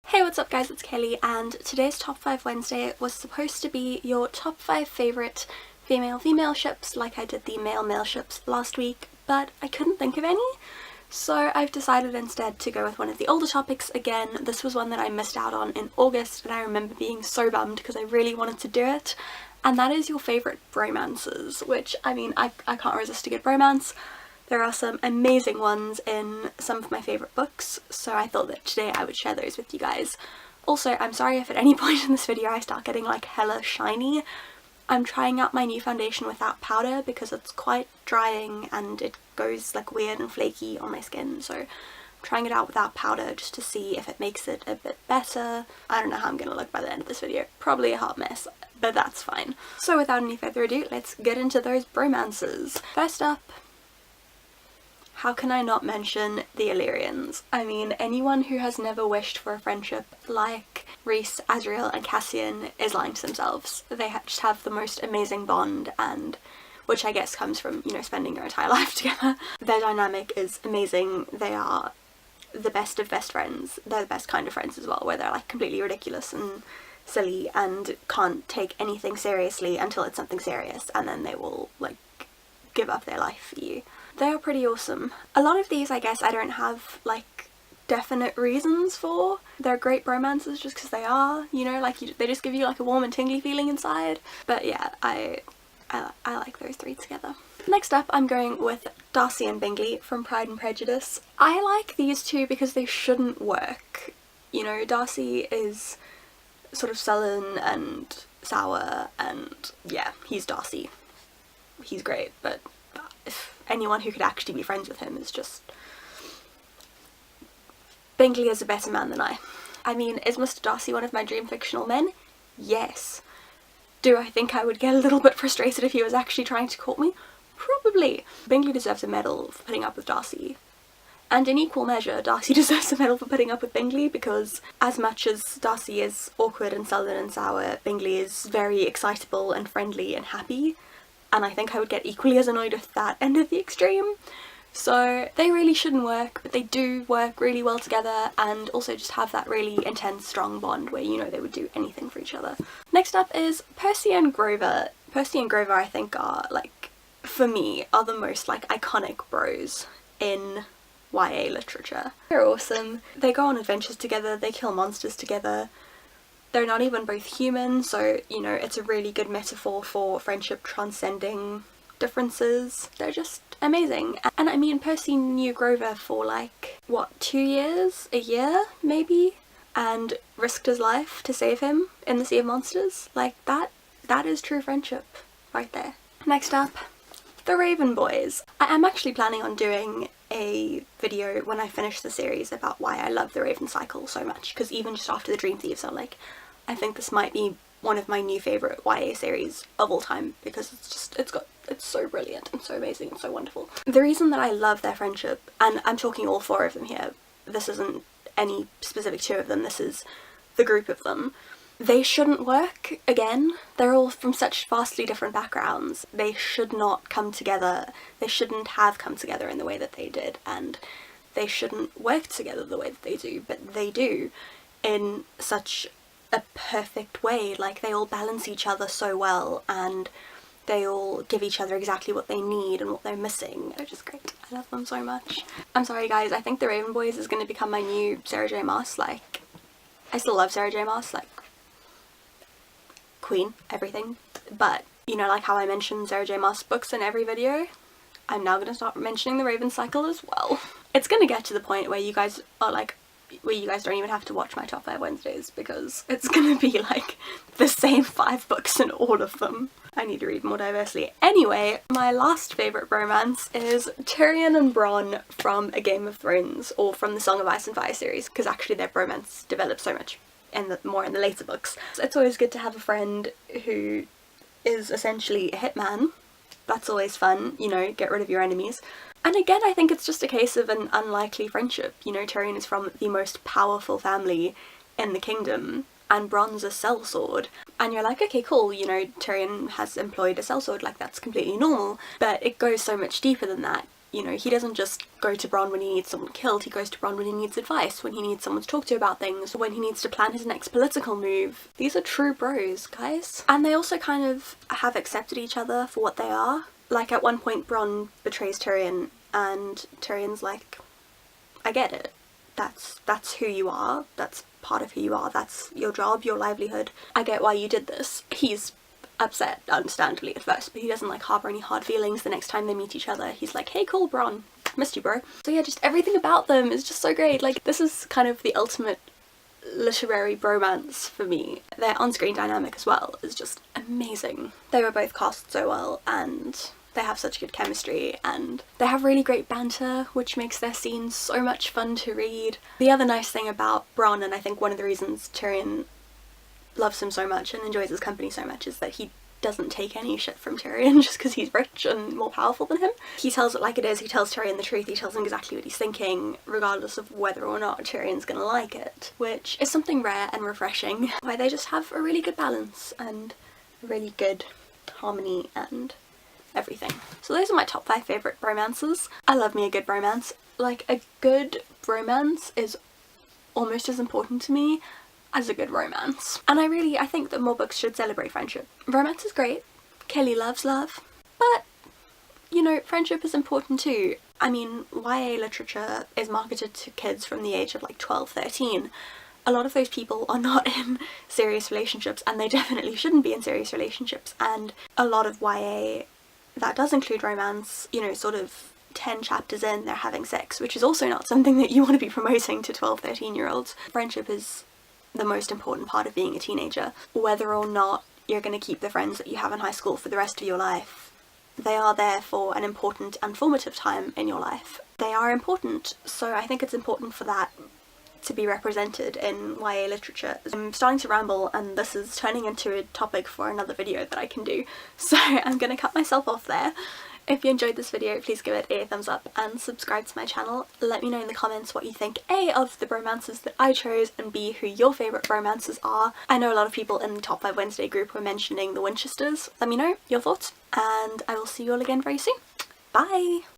Hey, what's up guys, it's Kelly, and today's Top 5 Wednesday was supposed to be your top 5 favourite female-female ships like I did the male-male ships last week, but I couldn't think of any, so I've decided instead to go with one of the older topics again. This was one that I missed out on in August and I remember being so bummed because I really wanted to do it, and that is your favourite bromances, which, I mean, I can't resist a good bromance. There are some amazing ones in some of my favourite books, so I thought that today I would share those with you guys. Also, I'm sorry if at any point in this video I start getting like hella shiny. I'm trying out my new foundation without powder because it's quite drying and it goes like weird and flaky on my skin, so I'm trying it out without powder just to see if it makes it a bit better. I don't know how I'm gonna look by the end of this video. Probably a hot mess, but that's fine. So without any further ado, let's get into those bromances. First up, how can I not mention the Illyrians? I mean, anyone who has never wished for a friendship like Rhys, Azriel and Cassian is lying to themselves. They just have the most amazing bond, and which I guess comes from, you know, spending your entire life together. Their dynamic is amazing. They are the best of best friends. They're the best kind of friends as well, where they're like completely ridiculous and silly and can't take anything seriously until it's something serious, and then they will like give up their life for you. They are pretty awesome. A lot of these I guess I don't have like definite reasons for. They're great bromances just because they are, you know, like they just give you like a warm and tingly feeling inside. But yeah, I like those three together. Next up I'm going with Darcy and Bingley from Pride and Prejudice. I like these two because they shouldn't work. You know, Darcy is sort of sullen and sour and yeah, he's Darcy. He's great, but if anyone who could actually be friends with him is just... Bingley is a better man than I. I mean, is Mr. Darcy one of my dream fictional men? Yes. Do I think I would get a little bit frustrated if he was actually trying to court me? Probably. Bingley deserves a medal for putting up with Darcy. And in equal measure, Darcy deserves a medal for putting up with Bingley, because as much as Darcy is awkward and sullen and sour, Bingley is very excitable and friendly and happy. And I think I would get equally as annoyed with that end of the extreme. So they really shouldn't work, but they do work really well together and also just have that really intense, strong bond where, you know, they would do anything for each other. Next up is Percy and Grover. Percy and Grover I think are, like, for me, are the most, like, iconic bros in YA literature. They're awesome. They go on adventures together, they kill monsters together. They're not even both human, so, you know, it's a really good metaphor for friendship transcending differences. They're just amazing. And I mean, Percy knew Grover for like, what, 2 years? A year, maybe? And risked his life to save him in the Sea of Monsters. Like, that is true friendship right there. Next up, the Raven Boys. I am actually planning on doing a video when I finish the series about why I love the Raven cycle so much, because even just after the Dream Thieves I'm like, I think this might be one of my new favourite YA series of all time, because it's so brilliant and so amazing and so wonderful. The reason that I love their friendship, and I'm talking all four of them here, this isn't any specific two of them, this is the group of them. They shouldn't work, again. They're all from such vastly different backgrounds. They should not come together. They shouldn't have come together in the way that they did, and they shouldn't work together the way that they do, but they do in such a perfect way. Like, they all balance each other so well, and they all give each other exactly what they need and what they're missing. They're just great. I love them so much. I'm sorry guys, I think the Raven Boys is going to become my new Sarah J Maas. Like, I still love Sarah J Maas, like, queen, everything, but you know, like how I mention Sarah J Maas books in every video, I'm now gonna start mentioning the Raven cycle as well. It's gonna get to the point where you guys are like, where you guys don't even have to watch my top 5 Wednesdays, because it's gonna be like the same 5 books in all of them. I need to read more diversely. Anyway, my last favourite romance is Tyrion and Bronn from A Game of Thrones, or from the Song of Ice and Fire series, because actually their romance develops so much more in the later books. So it's always good to have a friend who is essentially a hitman. That's always fun, you know, get rid of your enemies. And again, I think it's just a case of an unlikely friendship. You know, Tyrion is from the most powerful family in the kingdom, and Bronn's a sellsword. And you're like, okay, cool, you know, Tyrion has employed a sellsword, like that's completely normal. But it goes so much deeper than that. You know, he doesn't just go to Bron when he needs someone killed, he goes to Bron when he needs advice, when he needs someone to talk to about things, when he needs to plan his next political move. These are true bros, guys. And they also kind of have accepted each other for what they are. Like, at one point Bron betrays Tyrion and Tyrion's like, I get it. That's who you are. That's part of who you are. That's your job, your livelihood. I get why you did this. He's upset, understandably, at first, but he doesn't like harbour any hard feelings. The next time they meet each other, he's like, hey, cool, Bron, missed you, bro. So yeah, just everything about them is just so great. Like, this is kind of the ultimate literary bromance for me. Their on-screen dynamic as well is just amazing. They were both cast so well, and they have such good chemistry, and they have really great banter, which makes their scenes so much fun to read. The other nice thing about Bron, and I think one of the reasons Tyrion loves him so much and enjoys his company so much, is that he doesn't take any shit from Tyrion just because he's rich and more powerful than him. He tells it like it is, he tells Tyrion the truth, he tells him exactly what he's thinking, regardless of whether or not Tyrion's gonna like it, which is something rare and refreshing, why they just have a really good balance and a really good harmony and everything. So those are my top 5 favourite bromances. I love me a good bromance. Like, a good bromance is almost as important to me as a good romance. And I think that more books should celebrate friendship. Romance is great, Kelly loves love, but, you know, friendship is important too. I mean, YA literature is marketed to kids from the age of like 12, 13. A lot of those people are not in serious relationships, and they definitely shouldn't be in serious relationships, and a lot of YA that does include romance, you know, sort of 10 chapters in, they're having sex, which is also not something that you want to be promoting to 12, 13-year-olds. Friendship is the most important part of being a teenager. Whether or not you're going to keep the friends that you have in high school for the rest of your life, they are there for an important and formative time in your life. They are important, so I think it's important for that to be represented in YA literature. I'm starting to ramble, and this is turning into a topic for another video that I can do, so I'm gonna cut myself off there. If you enjoyed this video, please give it a thumbs up and subscribe to my channel. Let me know in the comments what you think, A, of the bromances that I chose, and B, who your favourite bromances are. I know a lot of people in the Top 5 Wednesday group were mentioning the Winchesters. Let me know your thoughts, and I will see you all again very soon. Bye!